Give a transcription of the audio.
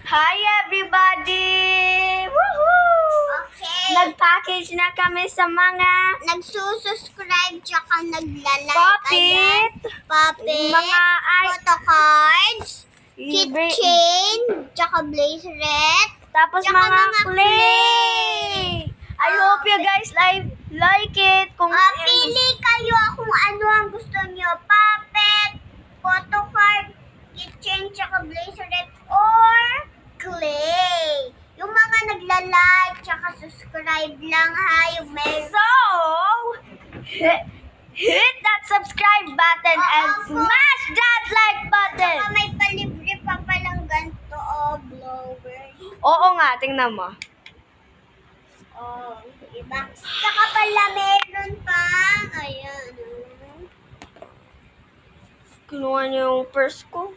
Hi everybody! Woohoo! Okay. Nag-package na kami sa mga Nagsusubscribe tsaka naglalike. Puppet, Puppet. mga Photo cards. Libre- Keychain. Tsaka bracelet. tapos Tsaka mga mga play! I hope you guys like it. Kung Pili kayo kung ano ang gusto nyo. Puppet, photo card, keychain, tsaka bracelet, or clay. Yung mga nagla-like tsaka subscribe lang ha. Yung may... So, hit that subscribe button and smash that like button! Tsaka may palibre pa palang ganito blower. Oo nga, tingnan mo. Oh, diba? Tsaka pala meron pang, ayan. Kinuha niya yung purse ko.